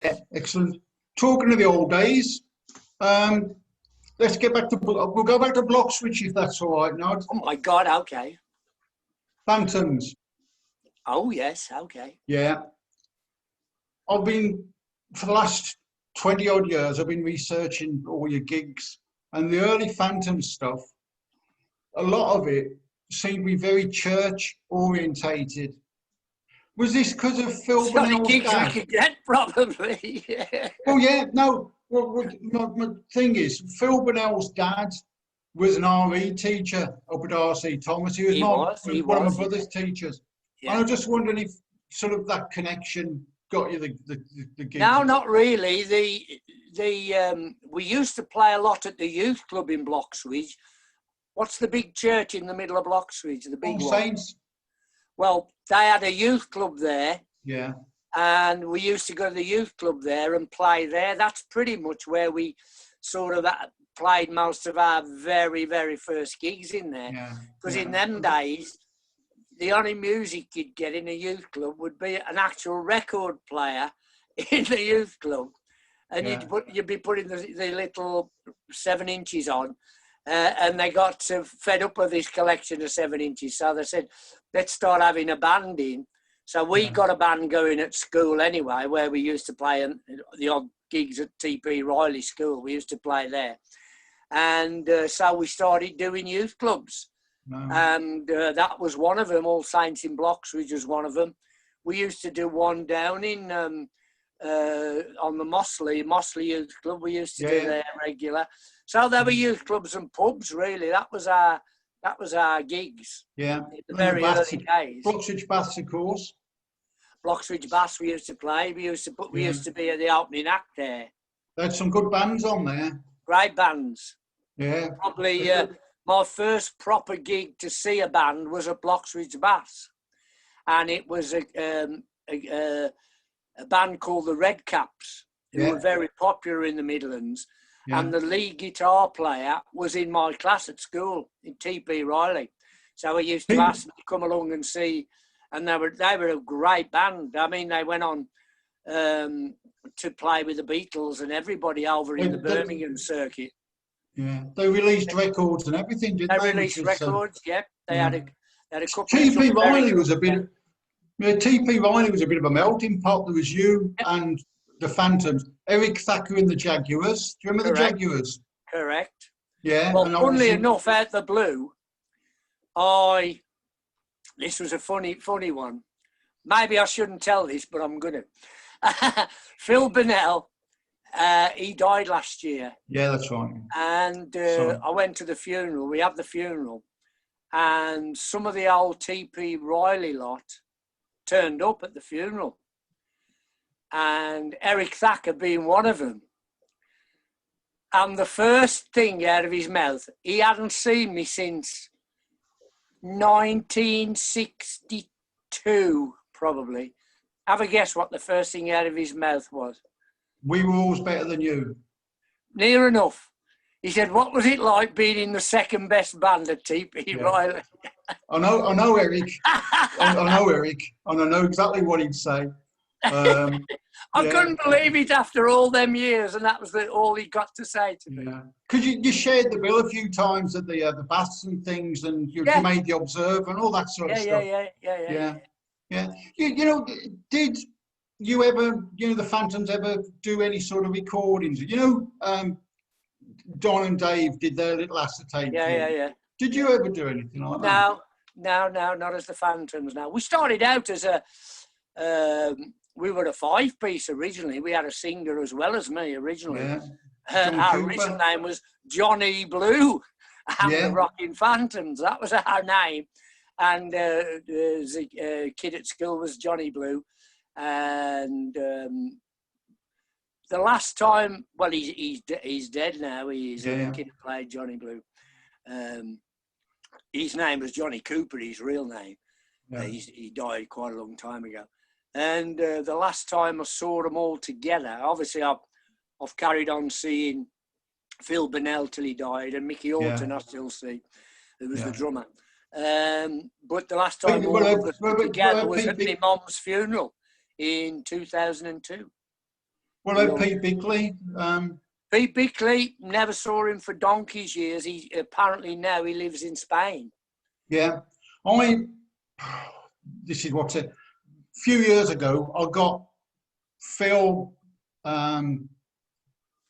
Yeah, excellent. Talking of the old days, let's get back to, we'll go back to Bloxwich if that's all right, Nod. Oh my God, okay. Phantoms. Oh yes, okay. Yeah. I've been, for the last 20 odd years, I've been researching all your gigs, and the early Phantom stuff, a lot of it seemed to be very church orientated. Was this because of Phil It's the only Burnell's gigs we dad? could get, probably. Yeah. Well, yeah, no. Well, my thing is, Phil Burnell's dad was an RE teacher up at RC Thomas. He was one of my brother's teachers. Yeah. And I'm just wondering if sort of that connection got you the gigs. No, not really. We used to play a lot at the youth club in Bloxwich. What's the big church in the middle of Bloxwich? The big All one. Saints. Well, they had a youth club there. Yeah. And we used to go to the youth club there and play there. That's pretty much where we sort of played most of our very, very first gigs in there. Because in them days, the only music you'd get in a youth club would be an actual record player in the youth club. And you'd be putting the little 7 inches on. And they got fed up with this collection of 7 inches. So they said, let's start having a band in. So we got a band going at school anyway, where we used to play the odd gigs at TP Riley School. We used to play there. And so we started doing youth clubs. And that was one of them. All Saints in Bloxwich was one of them. We used to do one down in on the Mossley Youth Club. We used to do there regular. So there were youth clubs and pubs, really. That was our gigs. Yeah. In the very early days. Bloxwich Baths, of course. Bloxwich Baths we used to play. We used to be at the opening act there. They had some good bands on there. Great bands. Yeah. Probably my first proper gig to see a band was at Bloxwich Baths. And it was a band called the Red Caps, who were very popular in the Midlands. Yeah. And the lead guitar player was in my class at school in TP Riley. So he used to ask me to come along and see, and they were a great band. I mean, they went on to play with the Beatles and everybody over in the Birmingham circuit. Yeah, they released records and everything, didn't they? They released records, yeah. They had a couple. TP Riley was a bit. Yeah, TP Riley was a bit of a melting pot. There was you and the Phantoms, Eric Thacker and the Jaguars. Do you remember the Jaguars? Correct. Yeah. Well, funnily enough, out the blue, this was a funny one. Maybe I shouldn't tell this, but I'm gonna. Phil Burnell, he died last year. Yeah, that's right. And I went to the funeral. We had the funeral, and some of the old TP Riley lot turned up at the funeral. And Eric Thacker being one of them. And the first thing out of his mouth, he hadn't seen me since 1962, probably. Have a guess what the first thing out of his mouth was? We were always better than you. Near enough. He said, what was it like being in the second best band at TP Riley? I know Eric. I know Eric. And I know exactly what he'd say. I couldn't believe it after all them years, and that was all he got to say to me. Yeah, because you shared the bill a few times at the baths and things, and you made the Observer and all that sort of stuff. Yeah. You know, did you ever, the Phantoms ever do any sort of recordings? You know, Don and Dave did their little acetate. Yeah. Did you ever do anything like that? No, not as the Phantoms. Now we started out as a. We were a 5-piece originally. We had a singer as well as me originally. Yeah. Our original name was Johnny Blue and the Rocking Phantoms. That was our name. And the kid at school was Johnny Blue. And the last time, well, he's dead now. He's a kid who played Johnny Blue. His name was Johnny Cooper, his real name. Yeah. He died quite a long time ago. And the last time I saw them all together, obviously I've carried on seeing Phil Burnell till he died, and Mickey Orton I still see, who was the drummer. But the last time all of us were together was at my mum's funeral in 2002. What about Pete Bickley? Pete Bickley, never saw him for donkey's years. He apparently now he lives in Spain. Yeah, this is what's it. A few years ago, I got Phil,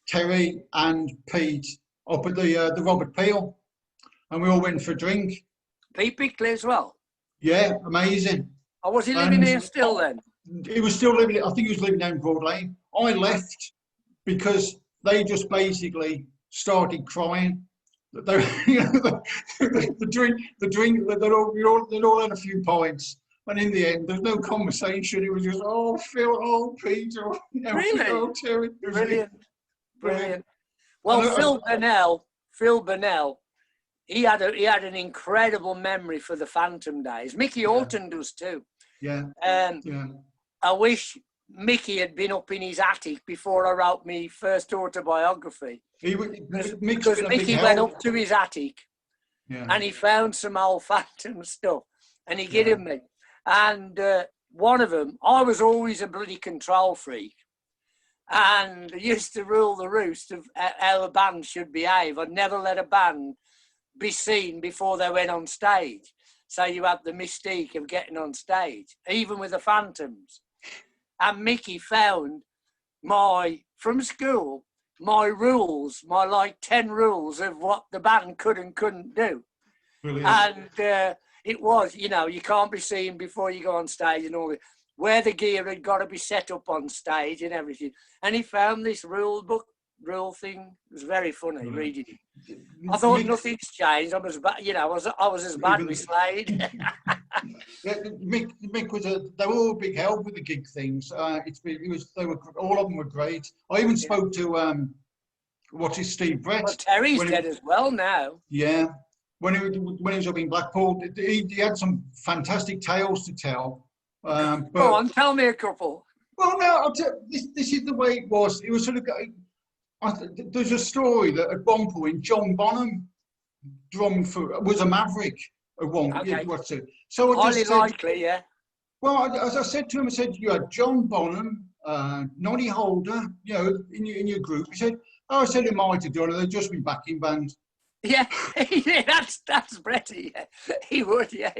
Terry, and Pete up at the Robert Peel, and we all went for a drink. Pete Bickley as well. Yeah, amazing. Oh, was he living here still then? He was still living. I think he was living down Broad Lane. I left because they just basically started crying. They, you know, the drink. They'd all had a few pints, and in the end, there's no conversation. It was just, oh, Phil, oh, Peter, oh, really? Oh, Terry. Brilliant. Well, Phil Burnell, he had an incredible memory for the Phantom days. Mickey Orton does too. Yeah. I wish Mickey had been up in his attic before I wrote my first autobiography. Because Mickey went up to his attic and he found some old Phantom stuff and he gave it me. And one of them, I was always a bloody control freak and used to rule the roost of how a band should behave. I'd never let a band be seen before they went on stage. So you had the mystique of getting on stage, even with the Phantoms. And Mickey found from school, my rules, my like 10 rules of what the band could and couldn't do. Brilliant. And it was, you know, you can't be seen before you go on stage and all that. Where the gear had got to be set up on stage and everything. And he found this rule thing. It was very funny reading it. I thought nothing's changed. I was as bad with Slade. Mick was they were all a big help with the gig things. All of them were great. I even spoke to Steve Brett. Well, Terry's dead as well now. Yeah, when he was up in Blackpool, he had some fantastic tales to tell. Go on, tell me a couple. Well, no, this is the way it was. It was sort of. There's a story that at one point John Bonham was a Maverick at one point. Okay. So highly likely, yeah. Well, as I said to him, I said, you had John Bonham, Noddy Holder, you know, in your group. He said, oh, I said it might have done, they'd just be backing band. Yeah, that's Bretty, yeah. He would, yeah.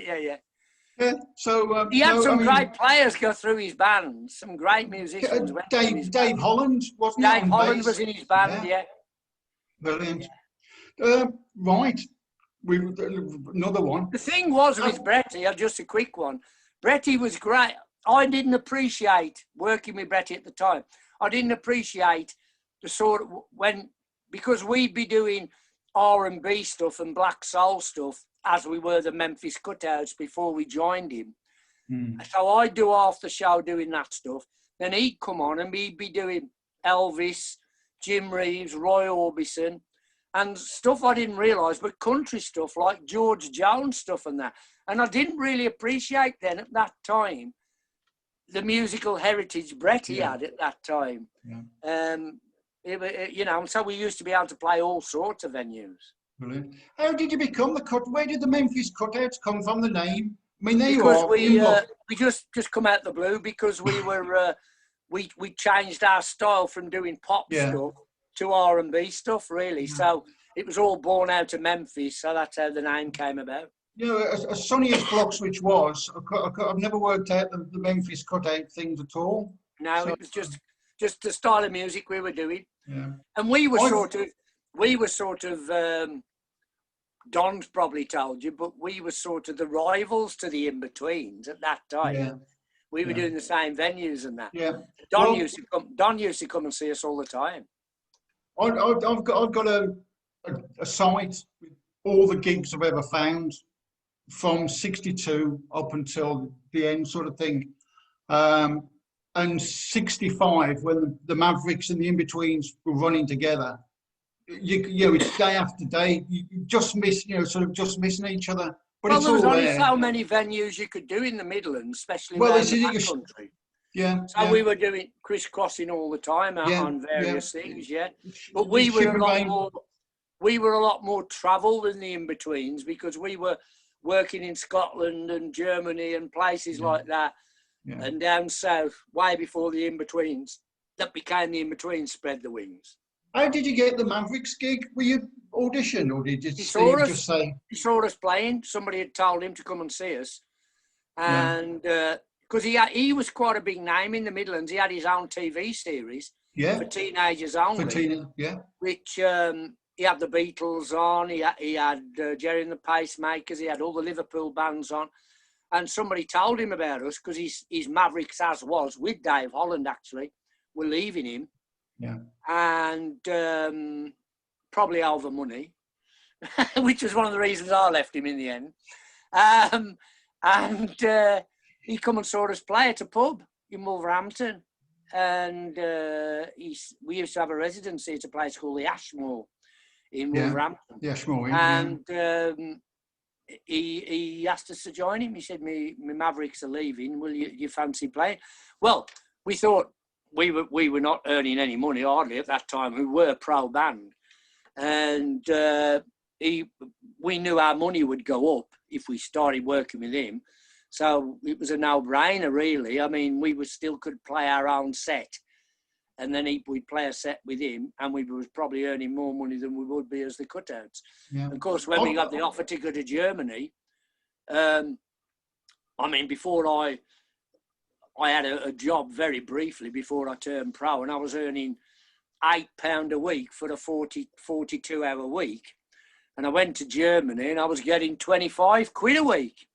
Yeah, so he had great players go through his band, some great musicians. Dave Holland, wasn't he? Dave Holland was in his band, yeah. Brilliant. Right, another one. The thing was with Bretty, just a quick one. Bretty was great. I didn't appreciate working with Bretty at the time. I didn't appreciate the sort of because we'd be doing R&B stuff and black soul stuff as we were the Memphis Cutouts before we joined him. So I'd do half the show doing that stuff. Then he'd come on and we'd be doing Elvis, Jim Reeves, Roy Orbison, and stuff I didn't realise, but country stuff like George Jones stuff and that. And I didn't really appreciate then at that time the musical heritage Bretty had at that time. Yeah. So we used to be able to play all sorts of venues. Brilliant. How did you become where did the Memphis Cutouts come from, the name? I mean, we just come out the blue because we were we changed our style from doing pop stuff to R&B stuff, really. Yeah. So it was all born out of Memphis, so that's how the name came about. You know, as sunny as Bloxwich was, I've never worked out the Memphis Cutout things at all. No, it was just the style of music we were doing. Yeah. And we were sort of Don's probably told you, but we were sort of the rivals to the In-Betweens at that time. Yeah. We were doing the same venues and that. Yeah. Don used to come and see us all the time. I've got a site with all the gigs I've ever found from 62 up until the end sort of thing. And 65, when the Mavericks and the In-Betweens were running together, it's day after day. You just miss, just missing each other. But there was only so many venues you could do in the Midlands, especially in the country. Yeah. So we were doing crisscrossing all the time on various things. But we were a lot more travel than the In-Betweens because we were working in Scotland and Germany and places like that, and down south way before the In-Betweens. that became the In-Between spread the wings. How did you get the Mavericks gig? Were you auditioned, or did Steve just say? He saw us playing. Somebody had told him to come and see us. And because he was quite a big name in the Midlands. He had his own TV series for teenagers only. Which he had the Beatles on. He had Jerry and the Pacemakers. He had all the Liverpool bands on. And somebody told him about us because his Mavericks, as was, with Dave Holland actually, were leaving him. Yeah. And probably over money, which was one of the reasons I left him in the end. And he come and saw us play at a pub in Wolverhampton. And we used to have a residency at a place called the Ashmore in Wolverhampton. The Ashmore, and he asked us to join him. He said, "Me Mavericks are leaving. Will you fancy playing?" Well, we thought we were not earning any money hardly at that time. We were a pro band, and we knew our money would go up if we started working with him. So it was a no-brainer, really. I mean, we still could play our own set, and then we'd play a set with him, and we was probably earning more money than we would be as the cutouts. Yeah. Of course, when we got the offer to go to Germany, I mean, before I had a job very briefly before I turned pro, and I was earning £8 a week for a 42-hour week. And I went to Germany and I was getting 25 quid a week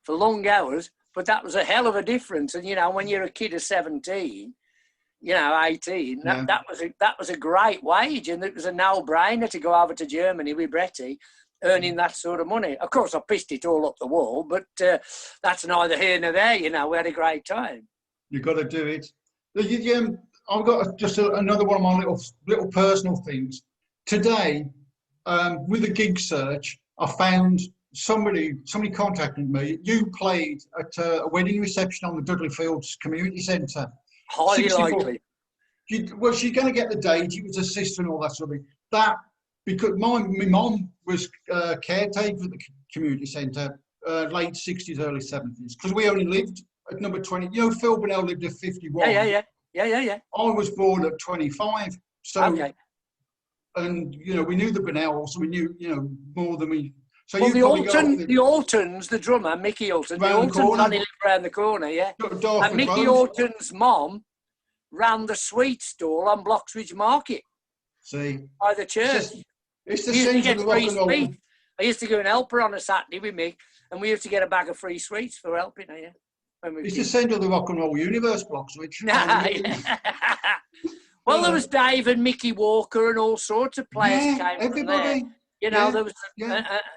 for long hours, but that was a hell of a difference. And, you know, when you're a kid of 17, 18, that was a great wage, and it was a no-brainer to go over to Germany with Bretty, earning that sort of money. Of course, I pissed it all up the wall, but that's neither here nor there. We had a great time. You've got to do it. I've got just another one of my little personal things. Today, with a gig search, I found somebody contacted me. You played at a wedding reception on the Dudley Fields Community Centre. Highly likely. Well, she's going to get the date. It was her sister and all that sort of thing. That, because my mum was caretaker at the community centre, late 60s, early 70s, because we only lived at number 20. Phil Burnell lived at 51. Yeah. I was born at 25. So, okay. And, we knew the Burnells, so we knew, more than we... So well, the Altons, the drummer, Mickey Alton, the Altons only lived around the corner, yeah. And Mickey Alton's mom ran the sweet stall on Bloxwich Market. See? By the church. It's the sense of the rock and roll. I used to go and help her on a Saturday with Mick, and we used to get a bag of free sweets for helping her, yeah. It's the centre of the rock and roll universe, Bloxwich. Well, there was Dave and Mickey Walker and all sorts of players came everybody. From there. There was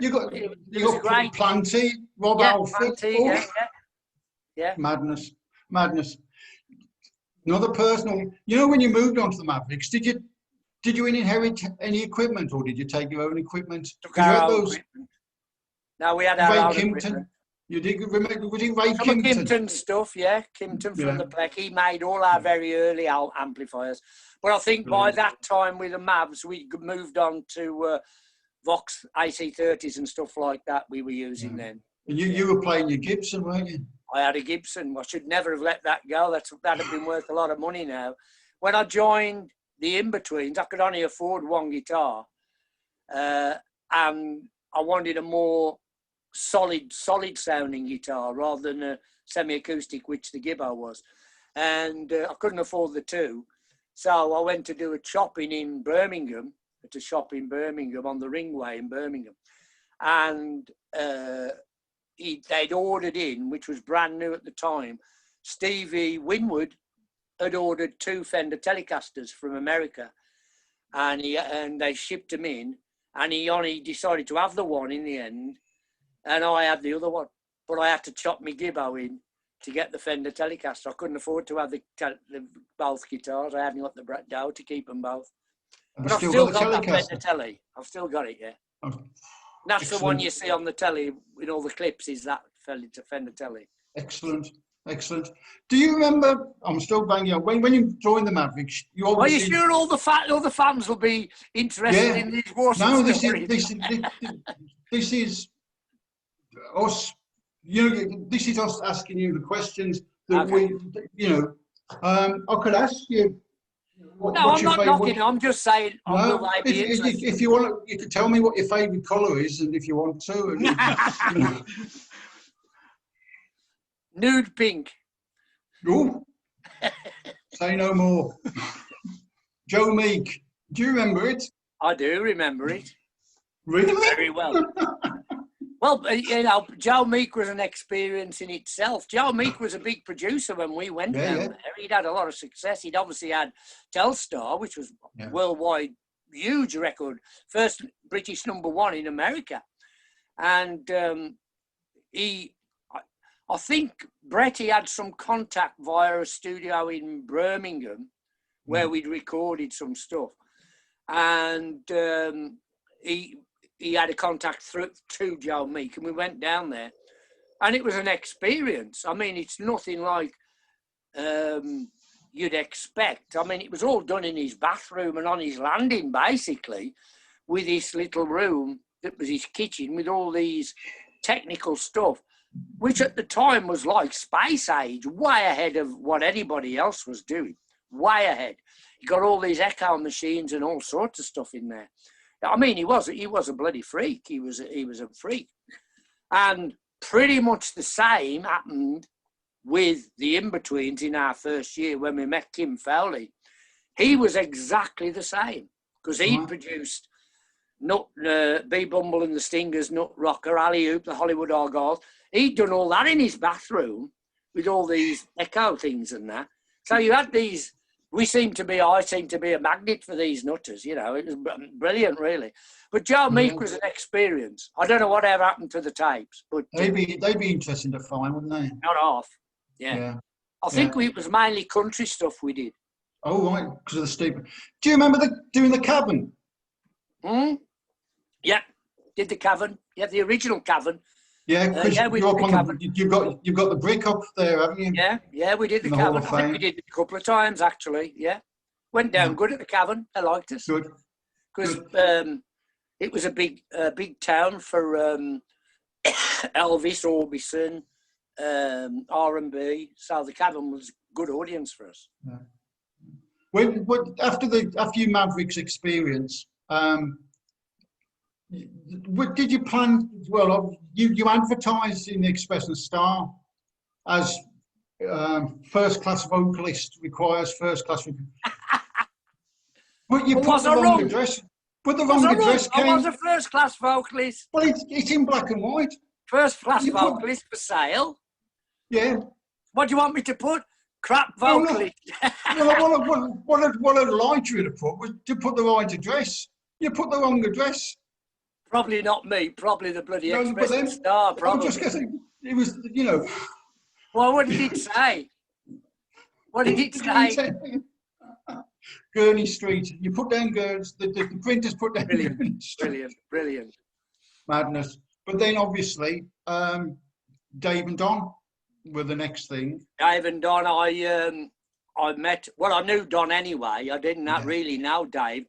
you got great Planty, Rob Alford. Planty, yeah. Madness. Another personal. When you moved on to the Mavericks, did you inherit any equipment, or did you take your own equipment? Took our own equipment. No, we had our own equipment. You did remember? Was it Ray Some Kimpton stuff, yeah. Kimpton from the Pleck. He made all our very early amplifiers. But I think by that time with the Mavs, we moved on to Vox AC30s and stuff like that we were using then. And you were playing your Gibson, weren't you? I had a Gibson. I should never have let that go. That'd have been worth a lot of money now. When I joined the In-Betweens, I could only afford one guitar. And I wanted a more solid sounding guitar rather than a semi-acoustic, which the Gibbo was. And I couldn't afford the two. So I went to do a chopping in Birmingham, at a shop in Birmingham on the Ringway in Birmingham. And they'd ordered in, which was brand new at the time, Stevie Winwood had ordered 2 Fender Telecasters from America. And they shipped them in. And he only decided to have the one in the end. And I had the other one, but I had to chop my Gibbo in to get the Fender Telecaster. I couldn't afford to have the both guitars. I hadn't got the dough to keep them both. But I've still got that Fender Telly. I've still got it, yeah. Oh, that's excellent. The one you see on the telly in all the clips is that Fender Telly. Excellent. Do you remember? I'm still banging on. When you joined the Mavericks, you obviously. Are you sure all the fans will be interested in these war stories? This is us. This is us asking you the questions that we. I could ask you No, I'm not knocking. I'm just saying. No, if you want, you can tell me what your favourite colour is, and if you want to. Nude pink. Oh, say no more. Joe Meek. Do you remember it? I do remember it. Really? Very well. Well, you know, Joe Meek was an experience in itself. Joe Meek was a big producer when we went down there. He'd had a lot of success. He'd obviously had Telstar, which was worldwide, huge record, first British #1 in America. And I think Bretty had some contact via a studio in Birmingham where we'd recorded some stuff. And he had a contact to Joe Meek, and we went down there, and it was an experience. I mean, it's nothing like you'd expect. I mean, it was all done in his bathroom and on his landing, basically, with this little room that was his kitchen with all these technical stuff, which at the time was like space age, way ahead of what anybody else was doing, way ahead. You got all these echo machines and all sorts of stuff in there. I mean, he was a bloody freak. He was a freak. And pretty much the same happened with the In-Betweens in our first year when we met Kim Fowley. He was exactly the same because he produced B Bumble and the Stingers, Nut Rocker, Alley Oop, the Hollywood Argyle. He'd done all that in his bathroom with all these echo things and that. So you had these... I seem to be a magnet for these nutters, you know. It was brilliant, really. But Joe Meek was an experience. I don't know whatever happened to the tapes, but they'd be interesting to find, wouldn't they? Not half. Yeah. I think it was mainly country stuff we did. Oh, right, because of the steeple. Do you remember doing the Cavern? Yeah, did the Cavern. Yeah, the original Cavern. Yeah, because you've got the brick up there, haven't you? Yeah, we did the Cavern. I think we did it a couple of times, actually. Yeah, went down good at the Cavern. I liked it. Good. Because it was a big town for Elvis, Orbison, R&B. So the Cavern was a good audience for us. Yeah. After your Mavericks experience, what did you plan? Well, you advertised in the Express and Star as first class vocalist requires first class. But you put the wrong address. But the wrong address came. I was a first class vocalist. Well, it's in black and white. First class vocalist for sale. Yeah. What do you want me to put? Crap vocalist. Well, what I'd like you to put was to put the right address. You put the wrong address. Probably not me. Probably the bloody Express and Star. Probably. I'm just guessing. It was, you know. Well, what did it say? What did it say? Gurney Street. You put down Gurney. The printers put down Gurney Street. Brilliant. Madness. But then, obviously, Dave and Don were the next thing. Dave and Don, I met. Well, I knew Don anyway. I didn't really know Dave.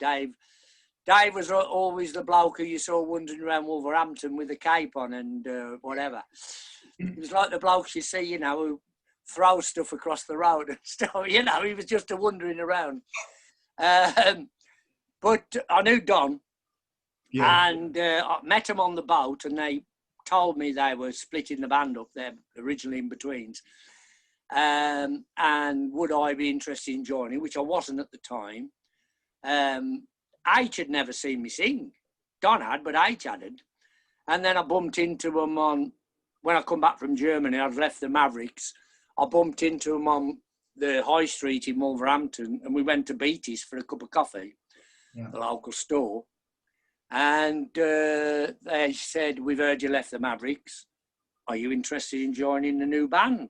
Dave was always the bloke who you saw wandering around Wolverhampton with a cape on and whatever. He was like the blokes you see, you know, who throw stuff across the road and stuff. You know, he was just a wandering around. But I knew Don, and I met him on the boat, and they told me they were splitting the band up there, originally In-Betweens. And would I be interested in joining, which I wasn't at the time. H had never seen me sing. Don had, but H hadn't. And then I bumped into him when I come back from Germany, I'd left the Mavericks. I bumped into him on the high street in Wolverhampton, and we went to Beatty's for a cup of coffee, the local store. And they said, "We've heard you left the Mavericks. Are you interested in joining the new band?"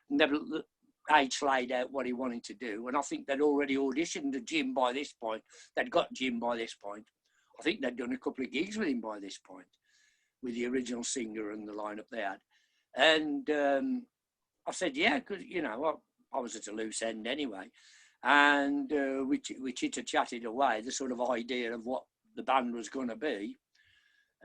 And H laid out what he wanted to do, and I think they'd already auditioned a Jim by this point. They'd got Jim by this point. I think they'd done a couple of gigs with him by this point, with the original singer and the lineup they had. And I said, yeah, because, you know, I was at a loose end anyway. And we chitter-chatted away, the sort of idea of what the band was going to be.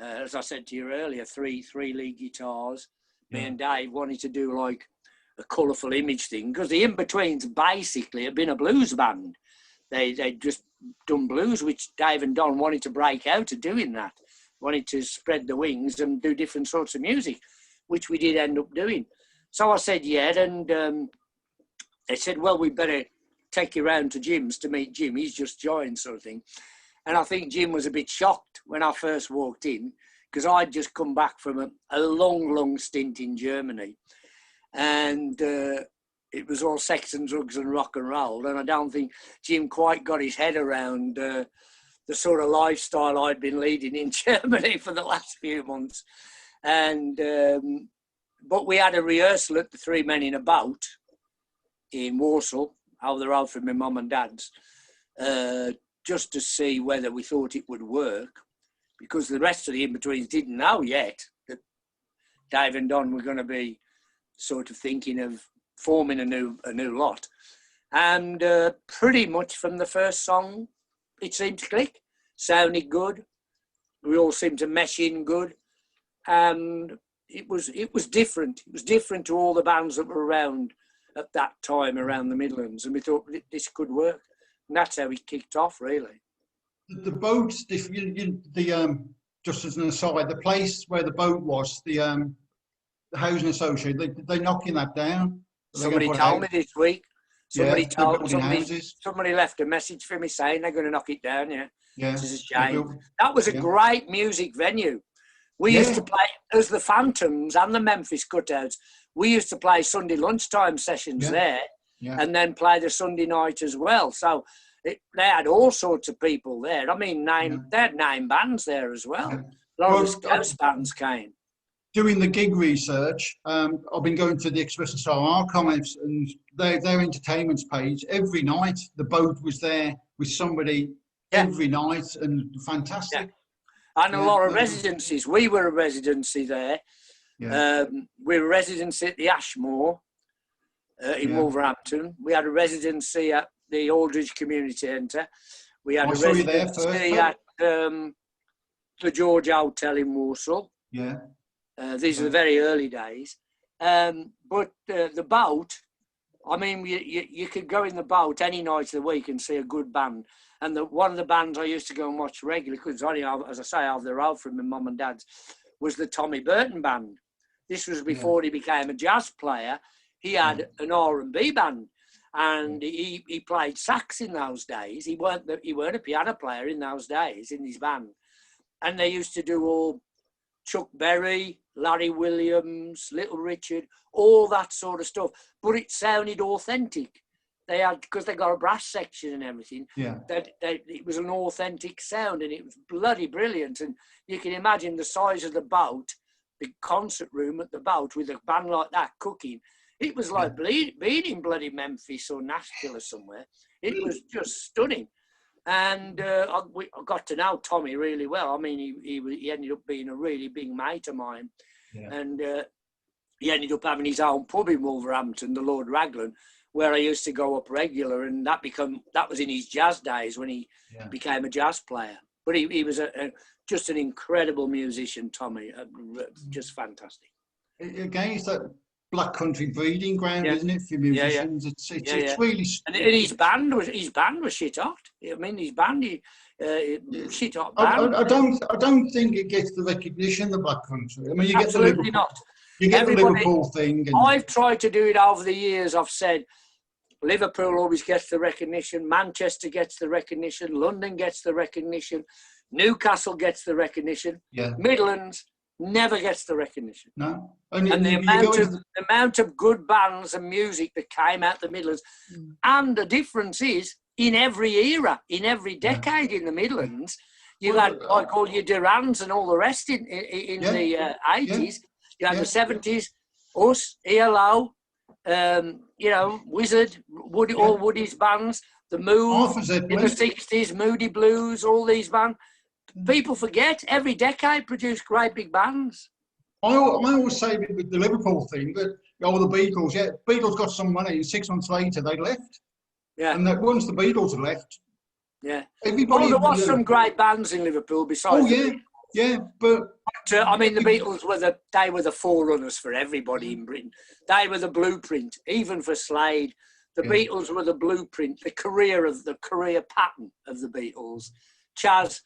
As I said to you earlier, three lead guitars. Me and Dave wanted to do like a colourful image thing, because the In-Betweens basically had been a blues band. They'd just done blues, which Dave and Don wanted to break out of doing that, wanted to spread the wings and do different sorts of music, which we did end up doing. So I said, yeah, and they said, well, we better take you round to Jim's to meet Jim. He's just joined, sort of thing. And I think Jim was a bit shocked when I first walked in, because I'd just come back from a long stint in Germany. And it was all sex and drugs and rock and roll. And I don't think Jim quite got his head around the sort of lifestyle I'd been leading in Germany for the last few months. And but we had a rehearsal at the Three Men in a Boat in Warsaw, over the road from my mum and dad's, just to see whether we thought it would work, because the rest of the in-betweens didn't know yet that Dave and Don were going to be sort of thinking of forming a new lot. And pretty much from the first song, it seemed to click, sounded good. We all seemed to mesh in good. And it was different. It was different to all the bands that were around at that time around the Midlands. And we thought this could work. And that's how it kicked off, really. The boats, just as an aside, the place where the boat was, the housing association, they're knocking that down. Somebody told me this week. Somebody left a message for me saying they're going to knock it down. Yeah, which is a shame. That was a great music venue. We used to play as the Phantoms and the Memphis Cutouts. We used to play Sunday lunchtime sessions there, and then play the Sunday night as well. So they had all sorts of people there. I mean, they had 9 bands there as well. A lot of the Scouse bands came. Doing the gig research, I've been going to the Express Star archives and their entertainments page. Every night, the boat was there with somebody every night, and fantastic. Yeah. And a lot of residencies. We were a residency there. Yeah. We were a residency at the Ashmore in Wolverhampton. We had a residency at the Aldridge Community Centre. We had a residency at the George Hotel in Warsaw. Yeah. These are the very early days. But the boat, I mean, you could go in the boat any night of the week and see a good band. And one of the bands I used to go and watch regularly, because only, as I say, over the road from my mum and dad's, was the Tommy Burton Band. This was before he became a jazz player. He had an R&B band, and he played sax in those days. He weren't a piano player in those days in his band. And they used to do all Chuck Berry, Larry Williams, Little Richard, all that sort of stuff. But it sounded authentic. They had, because they got a brass section and everything, it was an authentic sound, and it was bloody brilliant. And you can imagine the size of the boat, the concert room at the boat with a band like that cooking. It was like being in bloody Memphis or Nashville or somewhere. It was just stunning. And I got to know Tommy really well. I mean, he ended up being a really big mate of mine. Yeah. And he ended up having his own pub in Wolverhampton, the Lord Raglan, where I used to go up regular. And that was in his jazz days when he became a jazz player. But he was just an incredible musician, Tommy, just fantastic. Again, it's that black country breeding ground, isn't it, for musicians? It's really. And his band was shit hot. I mean, his band, shit hot band. I don't think it gets the recognition, the black country. I mean, you absolutely not. You get the Liverpool thing. I've tried to do it over the years. I've said Liverpool always gets the recognition. Manchester gets the recognition. London gets the recognition. Newcastle gets the recognition. Yeah. Midlands never gets the recognition. No. And the amount of good bands and music that came out the Midlands. And the difference is, in every era, in every decade in the Midlands, you had like all your Durans and all the rest in the 80s. You had the 70s, us, ELO, Wizard, all Woody's bands, the Move in the 60s, Moody Blues, all these bands. People forget every decade produced great big bands. I always say with the Liverpool thing that the Beatles, Beatles got some money, and 6 months later they left. Yeah. And that once the Beatles had left, everybody. There was some great bands in Liverpool besides. But I mean, the Beatles were the forerunners for everybody in Britain. They were the blueprint, even for Slade. The Beatles were the blueprint, the career pattern of the Beatles. Chas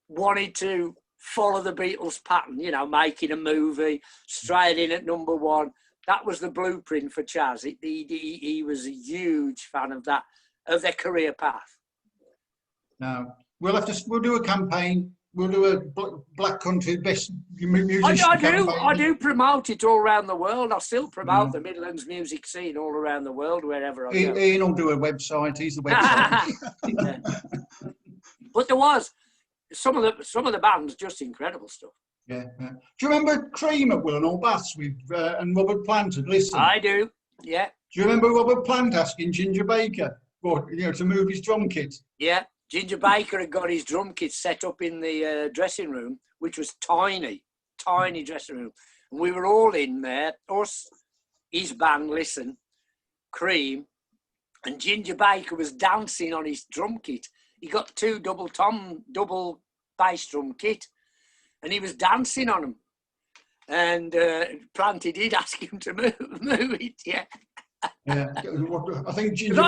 wanted to follow the Beatles pattern, you know, making a movie, straight in at #1. That was the blueprint for Chas. He was a huge fan of that, of their career path. Now, we'll do a campaign. We'll do a Black Country Best Musician campaign. I do promote it all around the world. I still promote the Midlands music scene all around the world, wherever I go. Ian will do a website. He's the website. But there was some of the bands, just incredible stuff. Yeah. Do you remember Cream at Willenhall Baths with and Robert Plant had listened? I do. Yeah. Do you remember Robert Plant asking Ginger Baker, to move his drum kit? Yeah. Ginger Baker had got his drum kit set up in the dressing room, which was tiny dressing room. And we were all in there, us, his band, Listen, Cream, and Ginger Baker was dancing on his drum kit. He got 2 double bass drum kit, and he was dancing on them. And Planty did ask him to move it, yeah. Yeah, I think Ginger Baker...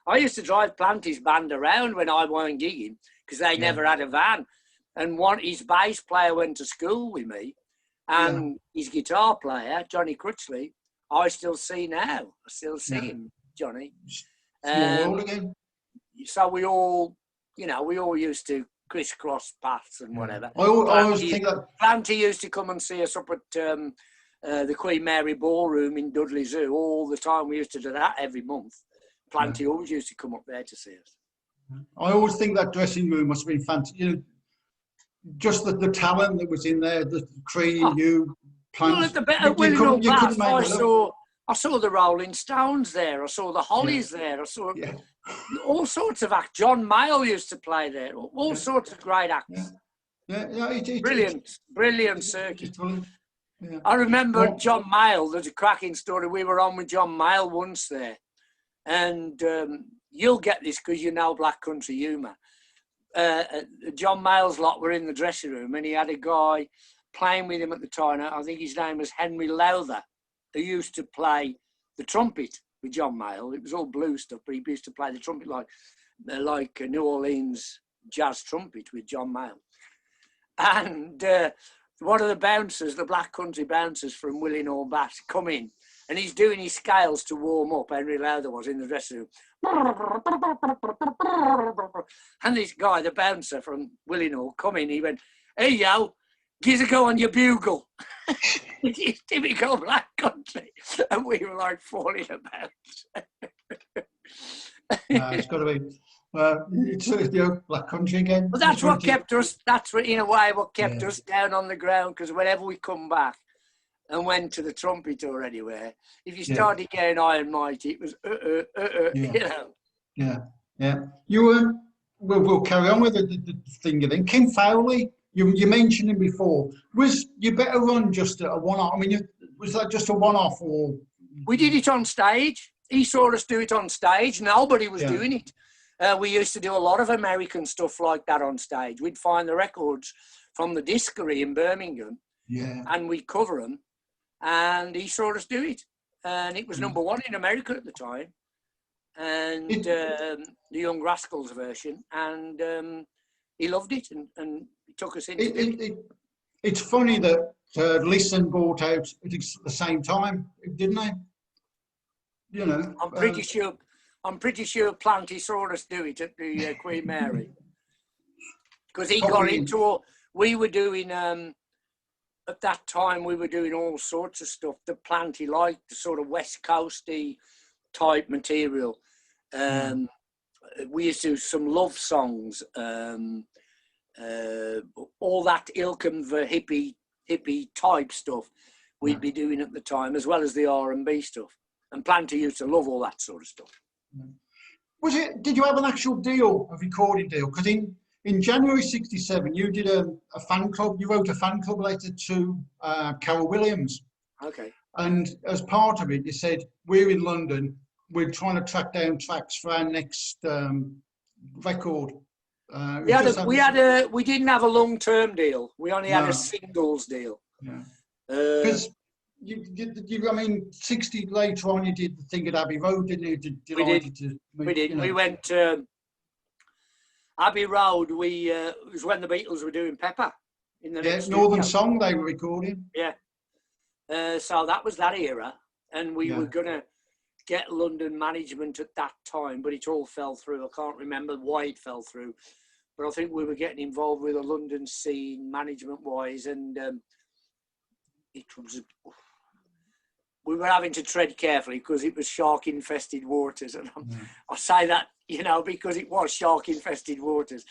I used to drive Planty's band around when I wasn't gigging, because they never had a van. And his bass player went to school with me, and his guitar player, Johnny Crutchley, I still see now. I still see him, Johnny. Small world again. So we all used to crisscross paths and whatever. I always think that Planty used to come and see us up at the Queen Mary Ballroom in Dudley Zoo all the time. We used to do that every month. Planty always used to come up there to see us. I always think that dressing room must have been fantastic. You know, just the talent that was in there, the Cream, you, Plant. Well, I saw the Rolling Stones there. I saw the Hollies there. I saw all sorts of acts. John Mayall used to play there. All sorts of great acts. Brilliant circuit. Yeah. I remember John Mayall. There's a cracking story. We were on with John Mayall once there. And you'll get this because you know Black Country humour. John Mayall's lot were in the dressing room, and he had a guy playing with him at the time. I think his name was Henry Lowther, who used to play the trumpet with John Mayall. It was all blues stuff, but he used to play the trumpet like New Orleans jazz trumpet with John Mayall. And one of the bouncers, the Black Country bouncers from Willenhall Baths, come in. And he's doing his scales to warm up. Henry Lowther was in the dressing room. And this guy, the bouncer from Willenhall, come in. He went, "Hey, yo, give us a go on your bugle." It's typical Black Country. And we were like falling about. It's got to be. It's Black Country again. Well, that's what kept us. That's what, in a way, what kept us down on the ground. Because whenever we come back and went to the trumpet or anywhere, if you started getting Iron Mighty, it was you know. Yeah. You we'll carry on with the thing then. Kim Fowley, you mentioned him before. Was you better run just a one-off? I mean, was that just a one-off or? We did it on stage. He saw us do it on stage. Nobody was doing it. We used to do a lot of American stuff like that on stage. We'd find the records from the discery in Birmingham, and we'd cover them. And he saw us do it, and it was #1 in America at the time, and the Young Rascals version, and he loved it, and he took us into it. It's funny that Listen bought out at the same time, didn't they? You know, I'm pretty sure Planty saw us do it at the Queen Mary, because he got into. We were doing. At that time, we were doing all sorts of stuff that Planty liked, the sort of West Coasty type material. We used to do some love songs, all that ilkum the hippie type stuff we'd be doing at the time, as well as the R&B stuff. And Planty used to love all that sort of stuff. Did you have an actual deal, a recording deal? Because in January '67, you did a fan club. You wrote a fan club letter to Carol Williams. Okay. And as part of it, you said, "We're in London. We're trying to track down tracks for our next record." We didn't have a long-term deal. We only had a singles deal. Because I mean, 60 later on, you did the thing at Abbey Road, didn't you? We did. We went Abbey Road. It was when the Beatles were doing Pepper in the next Northern Song they were recording. Yeah. So that was that era, and we were gonna get London management at that time, but it all fell through. I can't remember why it fell through, but I think we were getting involved with a London scene management-wise, and it was. We were having to tread carefully because it was shark-infested waters, and I say that, because it was shark-infested waters.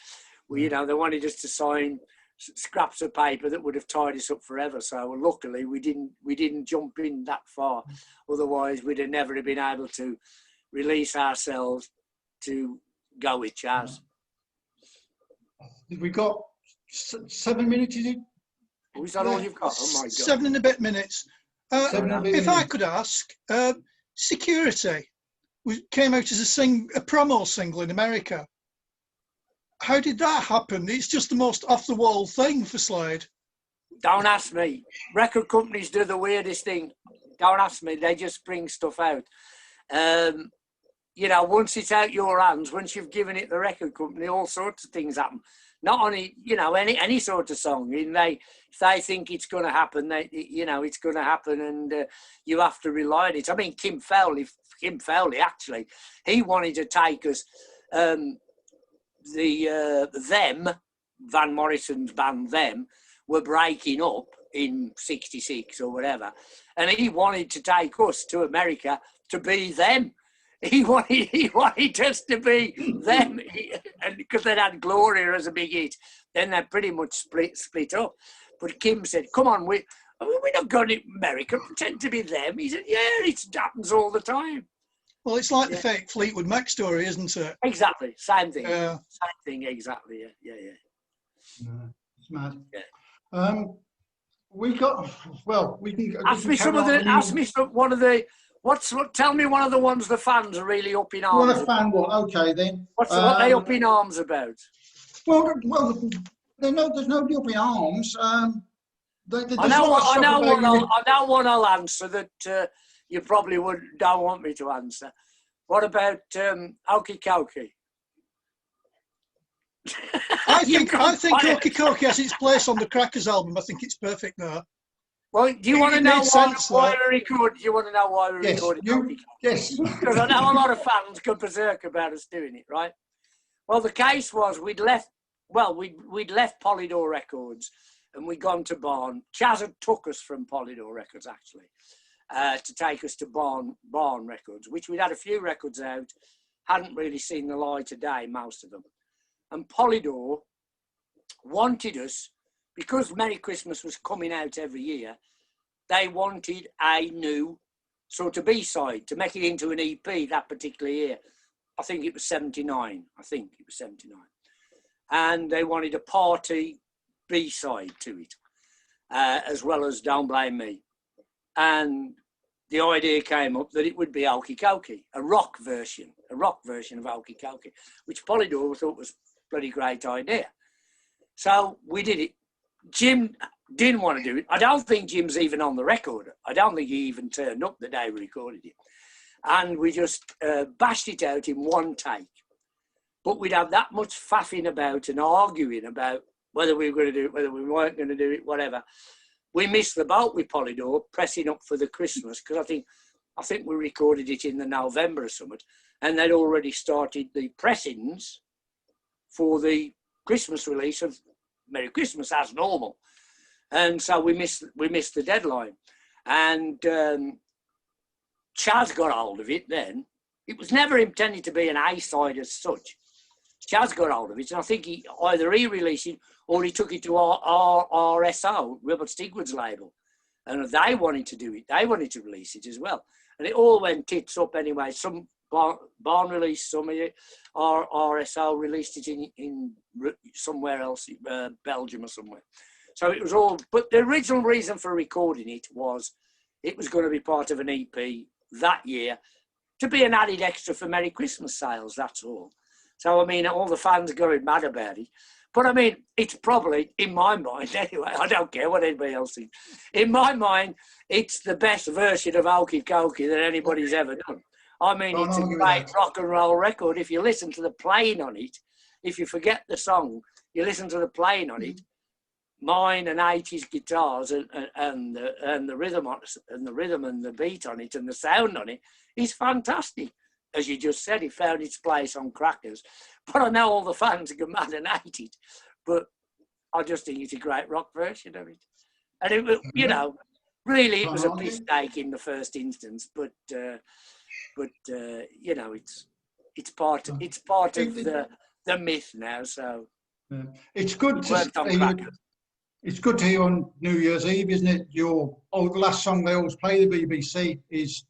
They wanted us to sign scraps of paper that would have tied us up forever. So luckily, we didn't jump in that far. Otherwise, we'd have never been able to release ourselves to go with Chaz. We got 7 minutes, is it? Was that all you've got? Oh my God! 7 and a bit minutes. If I could ask, Security came out as a promo single in America. How did that happen? It's just the most off-the-wall thing for Slade. Don't ask me. Record companies do the weirdest thing. Don't ask me. They just bring stuff out. Once it's out your hands, once you've given it the record company, all sorts of things happen. Not only, any sort of song. If they think it's going to happen, it's going to happen, and you have to rely on it. I mean, Kim Fowley, actually, he wanted to take us, Them, Van Morrison's band, Them, were breaking up in '66 or whatever, and he wanted to take us to America to be Them. He wanted us to be Them, and because they had Gloria as a big hit, then they pretty much split up. But Kim said, "Come on, we're not going to America. Pretend to be Them." He said, "Yeah, it happens all the time." Well, it's like the fake Fleetwood Mac story, isn't it? Exactly, same thing. Same thing, exactly. Yeah. It's mad. Yeah. We can ask me one of the. Tell me one of the ones the fans are really up in arms. You want a fan one? Okay, then. What are they up in arms about? Well, there's nobody up in arms. I know one I'll answer that you probably don't want me to answer. What about Okie Cokie? I think Cokie has its place on the Crackers album. I think it's perfect now. Well, do you want to know why we recorded? Do you want to know why we recorded? Yes. Because I know a lot of fans go berserk about us doing it, right? Well, the case was we'd left Polydor Records and we'd gone to Barn. Chaz had took us from Polydor Records, actually, to take us to Barn Records, which we'd had a few records out, hadn't really seen the light of day, most of them. And Polydor wanted us, because Merry Christmas was coming out every year, they wanted a new sort of B-side to make it into an EP that particular year. I think it was 79. And they wanted a party B-side to it, as well as Don't Blame Me. And the idea came up that it would be Okie Cokie, a rock version of Okie Cokie, which Polydor thought was a bloody great idea. So we did it. Jim didn't want to do it. I don't think Jim's even on the record. I don't think he even turned up the day we recorded it. And we just bashed it out in one take. But we'd have that much faffing about and arguing about whether we were going to do it, whether we weren't going to do it, whatever. We missed the boat with Polydor, pressing up for the Christmas, because I think we recorded it in the November or something, and they'd already started the pressings for the Christmas release of Merry Christmas as normal. And so we missed the deadline. And Chaz got hold of it then. It was never intended to be an A-side as such. Chaz got hold of it, and I think he released it or he took it to RSO, Robert Stigwood's label. And they wanted to do it. They wanted to release it as well. And it all went tits up anyway. Some Barn released some of it, RSO released it in somewhere else, Belgium or somewhere. So it was all, but the original reason for recording it was going to be part of an EP that year to be an added extra for Merry Christmas sales, that's all. So, I mean, all the fans going mad about it. But I mean, it's probably, in my mind anyway, I don't care what anybody else thinks. In my mind, it's the best version of Okie Cokie that anybody's ever done. I mean, it's a great rock and roll record. If you listen to the playing on it, if you forget the song, you listen to the playing on it, mine and 80s guitars and the rhythm and the beat on it and the sound on it is fantastic. As you just said, it found its place on Crackers. But I know all the fans go mad and hate it. But I just think it's a great rock version of it. And it was, you know, really it was a mistake in the first instance. But you know, it's part of the myth now. So it's good to it's good to hear on New Year's Eve, isn't it? The last song they always play the BBC is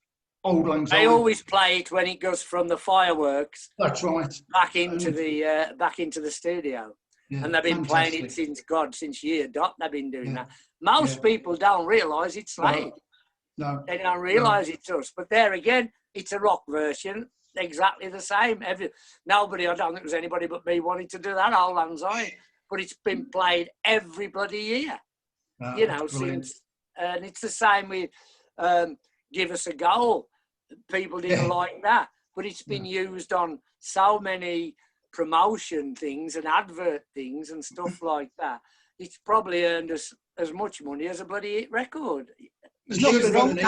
Old Lang Syne. They always play it when it goes from the fireworks. That's right. Back into the studio, and they've been playing it since year dot. They've been doing that. Most people don't realise it's Slade. No, they don't realise it's us. But there again, it's a rock version, exactly the same. Nobody, I don't think there's anybody but me wanting to do that Old Lang Syne. But it's been played every bloody year, you know, since, and it's the same with Give Us a Goal. People didn't like that, but it's been used on so many promotion things and advert things and stuff like that. It's probably earned us as much money as a bloody hit record. There's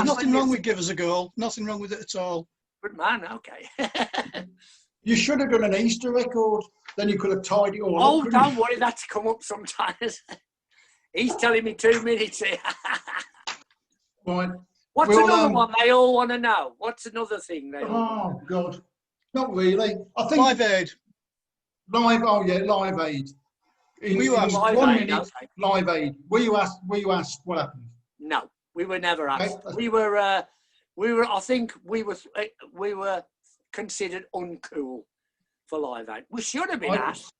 nothing wrong with Give Us a Goal. Nothing wrong with it at all. Good man, okay. You should have done an Easter record. Then you could have tied it all up. Oh, don't worry, that's come up sometimes. He's telling me 2 minutes here. Right. What's another one they all want to know? What's another thing they all want? God. Not really. I think Live Aid. Live Aid. Live Aid. Were you asked what happened? No, we were never asked. Okay. I think we were considered uncool for Live Aid. We should have been asked.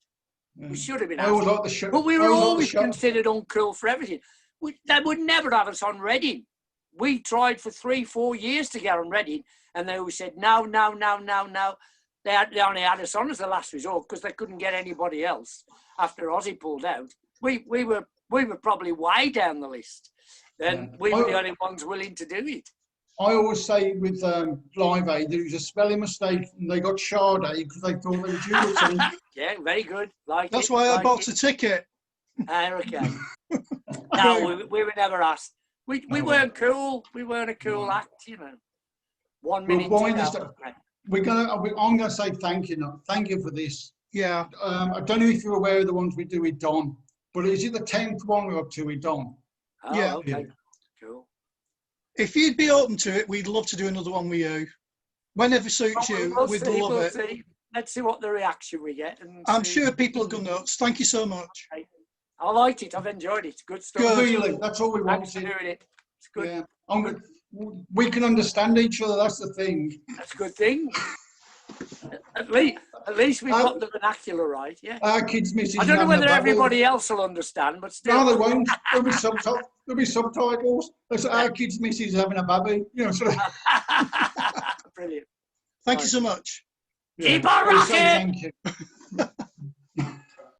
Yeah. We should have been asked. Like the show. But we were always considered uncool for everything. They would never have us on Reading. We tried for 3-4 years to get on Reading, and they always said, no. They only had us on as the last resort because they couldn't get anybody else after Ozzy pulled out. We were probably way down the list. Then we were the only ones willing to do it. I always say with Live Aid, there was a spelling mistake and they got Sade because they thought they were Jewish. Yeah, very good. That's why I bought a ticket. Okay. No, we were never asked. We weren't cool. We weren't a cool act, you know. 1 minute. I'm going to say thank you. Thank you for this. Yeah. I don't know if you're aware of the ones we do with Don, but is it the 10th one we're up to with Don? Oh, yeah. Okay. Cool. If you'd be open to it, we'd love to do another one with you. Whenever suits you, we'd love it. See. Let's see what the reaction we get. I'm sure people will go nuts. Thank you so much. I liked it. I've enjoyed it. It's good stuff. Good. Really, that's all we want. Thanks for doing it. It's good. Yeah. We can understand each other. That's the thing. That's a good thing. At least we've got the vernacular right. Yeah. Our kids' missus. I don't know whether everybody else will understand, but still. No, they won't. There'll be subtitles. Our kids' missus having a baby. You know, sort of. Brilliant. Thank you so much. Keep on rocking. Thank you.